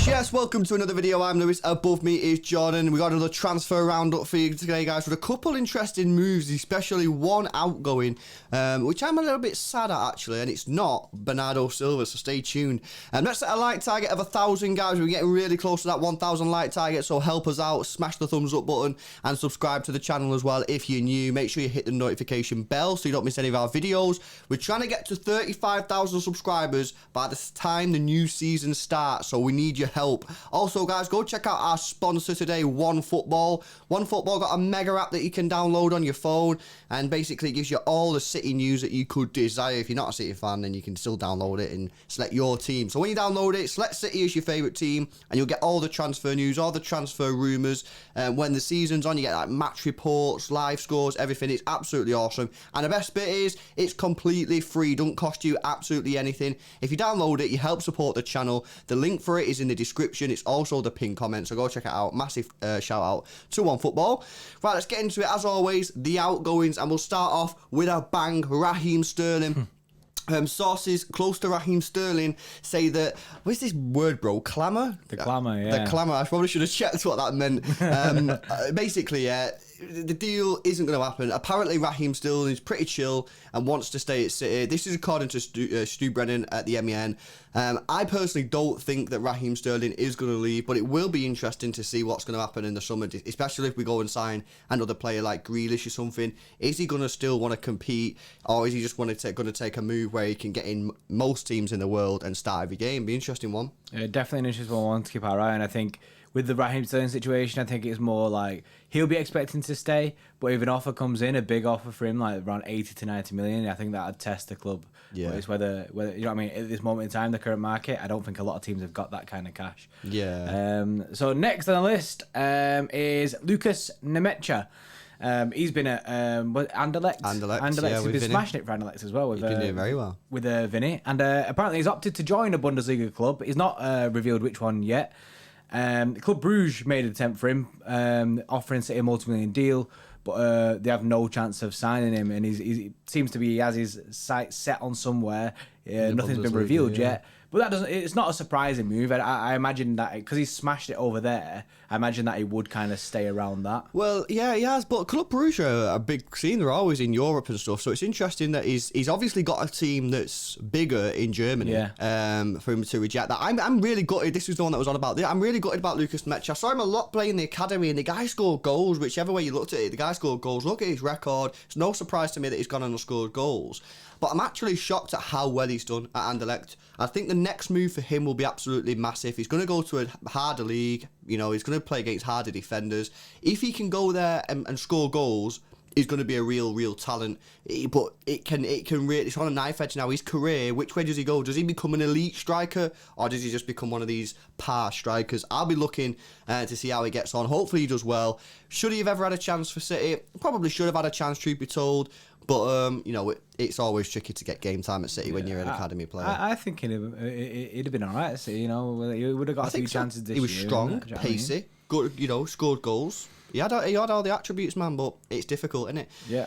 Yes, welcome to another video. I'm Lewis. Above me is Jordan. We got another transfer roundup for you today, guys, with a couple interesting moves, especially one outgoing, which I'm a little bit sad at, actually, and it's not Bernardo Silva, so stay tuned. Let's set a like target of 1,000, guys. We're getting really close to that 1,000 like target, so help us out. Smash the thumbs up button and subscribe to the channel as well if you're new. Make sure you hit the notification bell so you don't miss any of our videos. We're trying to get to 35,000 subscribers by the time the new season starts, so we need your help. Also, guys, go check out our sponsor today, OneFootball. OneFootball got a mega app that you can download on your phone, and basically it gives you all the City news that you could desire. If you're not a City fan, then you can still download it and select your team. So when you download it, select City as your favourite team, and you'll get all the transfer news, all the transfer rumours. When the season's on, you get like match reports, live scores, everything. It's absolutely awesome. And the best bit is, it's completely free. Don't cost you absolutely anything. If you download it, you help support the channel. The link for it is in the description. It's also the pinned comment, so go check it out. Massive shout out to OneFootball. Right, let's get into it. As always, the outgoings, and we'll start off with a bang. Raheem Sterling. Sources close to Raheem Sterling say that, what's this word, bro? Clamour? The clamour, yeah. The clamour. I probably should have checked what that meant. Basically, yeah, the deal isn't going to happen. Apparently, Raheem Sterling is pretty chill and wants to stay at City. This is according to Stu Brennan at the MEN. I personally don't think that Raheem Sterling is going to leave, but it will be interesting to see what's going to happen in the summer, especially if we go and sign another player like Grealish or something. Is he going to still want to compete, or is he just going to take a move where he can get in most teams in the world and start every game? Be an interesting one. Definitely an interesting one to keep our eye on. I think with the Raheem Sterling situation, I think it's more like he'll be expecting to stay, but if an offer comes in, a big offer for him, like around 80 to 90 million, I think that'd test the club. Yeah. But it's whether you know what I mean, at this moment in time, the current market, I don't think a lot of teams have got that kind of cash. Yeah. So next on the list is Lucas Nemecha. He's been at Anderlecht. Yeah, he's been smashing it for Anderlecht as well. He's been doing very well with Vinny, and apparently he's opted to join a Bundesliga club. He's not revealed which one yet. Club Bruges made an attempt for him, offering City a multi-million deal, but they have no chance of signing him, and he seems to be, he has his sights set on somewhere. Nothing's been revealed yet. But that doesn't. It's not a surprising move. I imagine that because he smashed it over there, I imagine that he would kind of stay around that. Well, yeah, he has. But Club Brugge are a big scene. They're always in Europe and stuff. So it's interesting that he's obviously got a team that's bigger in Germany. Yeah. For him to reject that, I'm really gutted. This was the one that was on about. I'm really gutted about Lucas Mecha. I saw him a lot playing the academy, and the guy scored goals. Whichever way you looked at it, the guy scored goals. Look at his record. It's no surprise to me that he's gone and scored goals. But I'm actually shocked at how well he's done at Anderlecht. I think the next move for him will be absolutely massive. He's going to go to a harder league. You know, he's going to play against harder defenders. If he can go there and score goals, he's going to be a real talent. But it can really, it's on a knife edge now. His career, which way does he go? Does he become an elite striker, or does he just become one of these par strikers? I'll be looking to see how he gets on. Hopefully he does well. Should he have ever had a chance for City? Probably should have had a chance, truth be told. But, you know, it's always tricky to get game time at City when you're an academy player. I think he'd have been all right at City, you know. He would have got a few chances this year. He was strong, pacey, good, you know, scored goals. He had all the attributes, man, but it's difficult, isn't it? Yeah.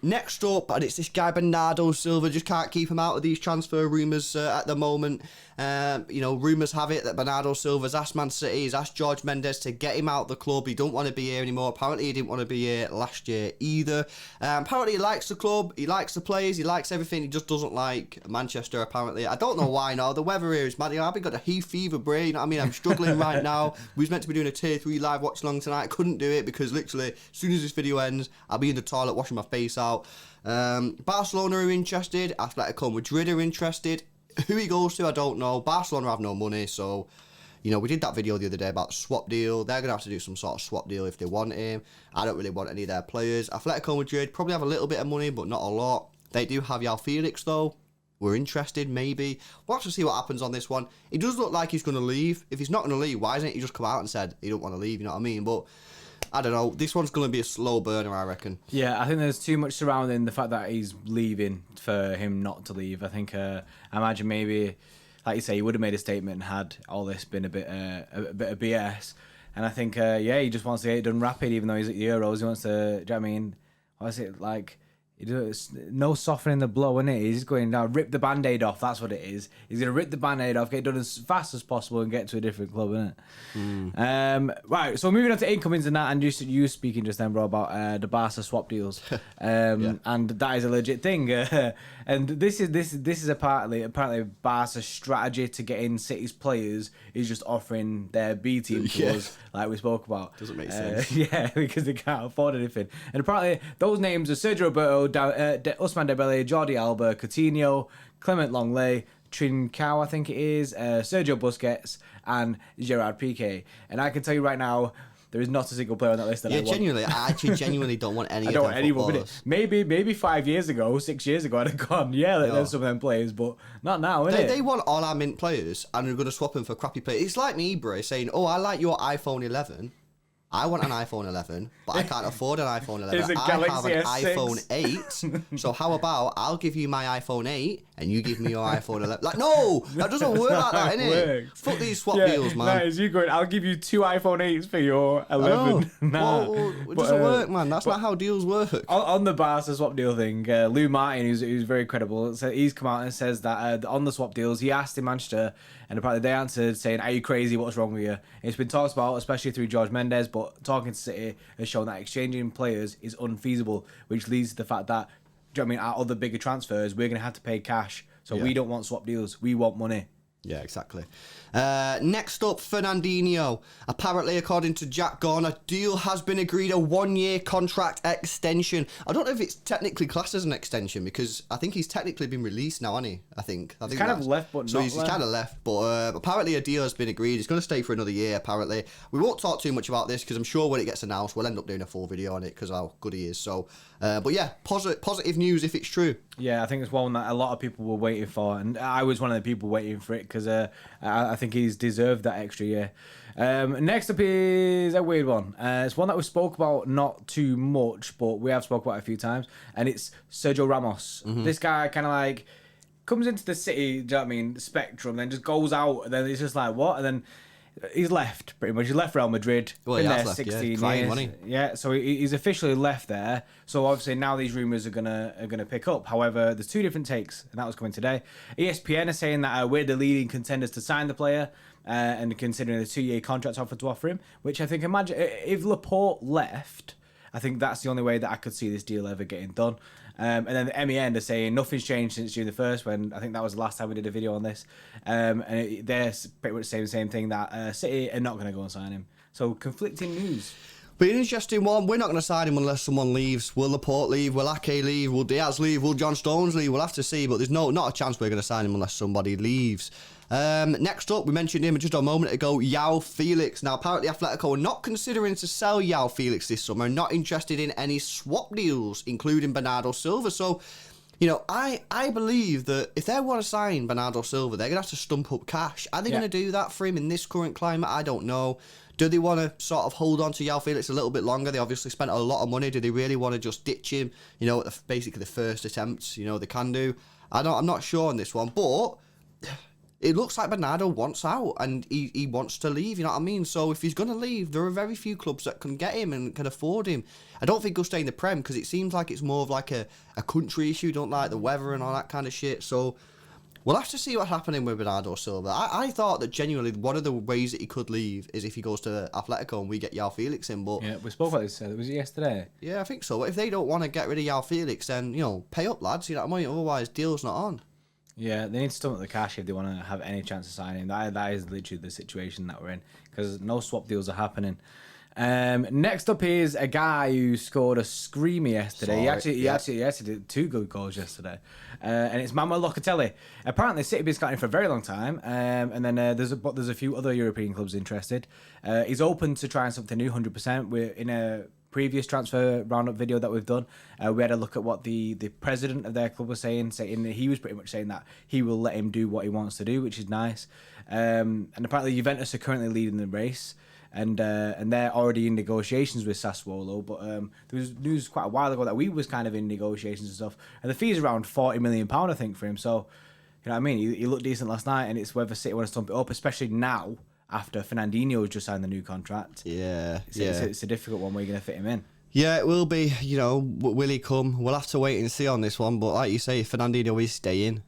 Next up, and it's this guy Bernardo Silva. Just can't keep him out of these transfer rumours at the moment. You know, rumours have it that Bernardo Silva's asked Man City, he's asked George Mendes to get him out of the club. He don't want to be here anymore. Apparently he didn't want to be here last year either. Apparently he likes the club, he likes the players, he likes everything. He just doesn't like Manchester, apparently. I don't know why now. The weather here is mad. I've got a heat fever brain. You know what I mean? I'm struggling right now. We was meant to be doing a tier 3 live watch along tonight. I couldn't do it because literally as soon as this video ends, I'll be in the toilet washing my face out. Barcelona are interested. Atletico Madrid are interested. Who he goes to, I don't know. Barcelona have no money, so, you know, we did that video the other day about the swap deal. They're going to have to do some sort of swap deal if they want him. I don't really want any of their players. Atletico Madrid probably have a little bit of money, but not a lot. They do have João Felix, though. We're interested, maybe. We'll have to see what happens on this one. It does look like he's going to leave. If he's not going to leave, why hasn't he just come out and said he don't want to leave, you know what I mean? But I don't know. This one's going to be a slow burner, I reckon. Yeah, I think there's too much surrounding the fact that he's leaving for him not to leave. I think, I imagine maybe, like you say, he would have made a statement and had all this been a bit of BS. And I think, yeah, he just wants to get it done rapid, even though he's at the Euros. He wants to, do you know what I mean? What is it like? No softening the blow, innit? He's going down, rip the band-aid off. That's what it is. He's going to rip the band-aid off, get it done as fast as possible, and get to a different club, innit? Right, so moving on to incomings and that, and you speaking just then, bro, about the Barca swap deals, and that is a legit thing. And this is apparently Barca's strategy to get in City's players is just offering their B team to us, like we spoke about. Doesn't make sense. Yeah, because they can't afford anything. And apparently those names are Sergio Roberto, Ousmane Dembele, Jordi Alba, Coutinho, Clement Longley, Trincao, I think it is, Sergio Busquets, and Gerard Piqué. And I can tell you right now, there is not a single player on that list that I want. Genuinely, I actually genuinely don't want any of them footballers. Maybe 5 years ago, 6 years ago, I'd have gone, there's some of them players, but not now, innit? They want all our mint players, and we're going to swap them for crappy players. It's like me, bro, saying, oh, I like your iPhone 11. I want an iPhone 11, but I can't afford an iPhone 11. It's a I have Galaxy an S6. iPhone 8. So how about I'll give you my iPhone 8 and you give me your iPhone 11? Like, no, that doesn't work like that, innit? Fuck these swap deals, man. Nice, you going, I'll give you 2 iPhone 8s for your 11. Nah. Well, it doesn't work, man. That's not how deals work. On the Barca swap deal thing, Lou Martin, who's very credible, so he's come out and says that on the swap deals, he asked in Manchester, and apparently they answered saying, "Are you crazy? What's wrong with you?" And it's been talked about, especially through George Mendes, but talking to City has shown that exchanging players is unfeasible, which leads to the fact that, do you know what I mean, our other bigger transfers, we're going to have to pay cash. So we don't want swap deals. We want money. Yeah, exactly. Next up, Fernandinho. Apparently, according to Jack Gorn, a deal has been agreed, a 1-year contract extension. I don't know if it's technically classed as an extension because I think he's technically been released now, hasn't he? I think he's kind of left, but so not he's left. kind of left, but apparently a deal has been agreed. He's going to stay for another year, apparently. We won't talk too much about this because I'm sure when it gets announced, we'll end up doing a full video on it because how good he is. So, but yeah, positive news if it's true. Yeah, I think it's one that a lot of people were waiting for, and I was one of the people waiting for it because I think he's deserved that extra year. Next up is a weird one. It's one that we spoke about not too much, but we have spoke about it a few times, and it's Sergio Ramos. This guy kind of like comes into the City, do you know what I mean, spectrum, then just goes out, and then it's just like, what? And then he's left, pretty much. He left Real Madrid. Well, been he there has left, 16 crying years. money. Yeah, so he's officially left there. So obviously now these rumours are gonna pick up. However, there's 2 different takes, and that was coming today. ESPN are saying that we're the leading contenders to sign the player, and considering the 2-year contract offer to offer him, which I think, imagine if Laporte left, I think that's the only way that I could see this deal ever getting done. And then the MEN are saying nothing's changed since June the 1st, when I think that was the last time we did a video on this. And they're pretty much saying the same thing, that City are not going to go and sign him. So conflicting news. But an interesting one. We're not going to sign him unless someone leaves. Will Laporte leave? Will Ake leave? Will Diaz leave? Will John Stones leave? We'll have to see. But there's not a chance we're going to sign him unless somebody leaves. Next up, we mentioned him just a moment ago, João Felix. Now, apparently Atletico are not considering to sell João Felix this summer, not interested in any swap deals, including Bernardo Silva. So, you know, I believe that if they want to sign Bernardo Silva, they're going to have to stump up cash. Are they going to do that for him in this current climate? I don't know. Do they want to sort of hold on to João Felix a little bit longer? They obviously spent a lot of money. Do they really want to just ditch him, you know, at basically the first attempt, you know, they can do? I'm not sure on this one, but it looks like Bernardo wants out and he wants to leave, you know what I mean? So if he's going to leave, there are very few clubs that can get him and can afford him. I don't think he'll stay in the Prem because it seems like it's more of like a country issue, don't like the weather and all that kind of shit. So we'll have to see what's happening with Bernardo Silva. I thought that genuinely one of the ways that he could leave is if he goes to Atletico and we get João Felix in. But yeah, we spoke about this. Was it yesterday? Yeah, I think so. But if they don't want to get rid of João Felix, then, you know, pay up, lads. You know what I mean? Otherwise, deal's not on. Yeah, they need to stomach the cash if they want to have any chance of signing. That is literally the situation that we're in, because no swap deals are happening. Next up is a guy who scored a screamer yesterday. He actually did 2 good goals yesterday, and it's Manuel Locatelli. Apparently, City have been scouting for a very long time, and then there's a few other European clubs interested. He's open to trying something new, 100%. We're in a previous transfer roundup video that we've done, we had a look at what the president of their club was saying he was pretty much saying that he will let him do what he wants to do, which is nice. And apparently Juventus are currently leading the race, and they're already in negotiations with Sassuolo, but there was news quite a while ago that we was kind of in negotiations and stuff, and the fee's around £40 million, I think, for him. So, you know what I mean, he looked decent last night, and it's whether City want to stump it up, especially now after Fernandinho has just signed the new contract. Yeah, It's a difficult one where you're going to fit him in. Yeah, it will be. You know, will he come? We'll have to wait and see on this one. But like you say, Fernandinho is staying.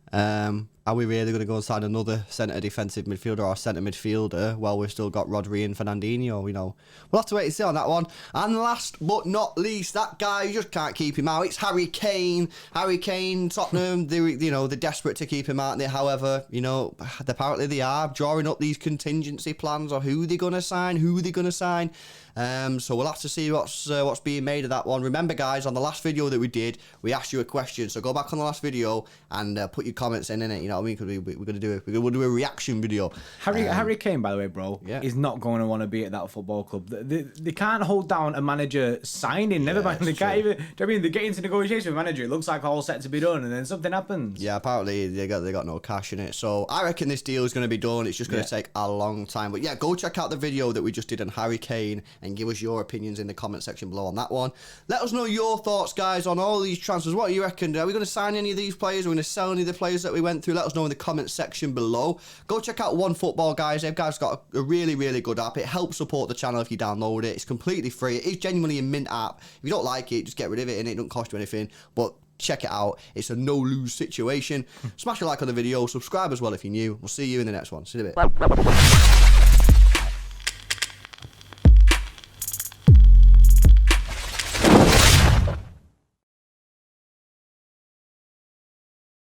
Are we really going to go and sign another centre defensive midfielder or centre midfielder while we've still got Rodri and Fernandinho? You know, we'll have to wait and see on that one. And last but not least, that guy, you just can't keep him out. It's Harry Kane. Harry Kane, Tottenham, they're desperate to keep him out there. However, you know, apparently they are drawing up these contingency plans of who they're going to sign, so we'll have to see what's being made of that one. Remember, guys, on the last video that we did, we asked you a question. So go back on the last video and put your comments in it. You know what I mean? Because we're gonna do a reaction video. Harry Kane, by the way, bro, yeah, is not going to want to be at that football club. They can't hold down a manager signing. Never mind, they can't even. Do you know what I mean? They get into negotiation with a manager. It looks like all set to be done, and then something happens. Yeah, apparently they got no cash in it. So I reckon this deal is going to be done. It's just going to take a long time. But yeah, go check out the video that we just did on Harry Kane and give us your opinions in the comment section below on that one. Let us know your thoughts, guys, on all these transfers. What do you reckon? Are we going to sign any of these players? Are we going to sell any of the players that we went through? Let us know in the comment section below. Go check out OneFootball, guys. They've guys got a really, really good app. It helps support the channel if you download it. It's completely free. It is genuinely a mint app. If you don't like it, just get rid of it and it don't cost you anything. But check it out. It's a no-lose situation. Smash a like on the video. Subscribe as well if you're new. We'll see you in the next one. See you in a bit.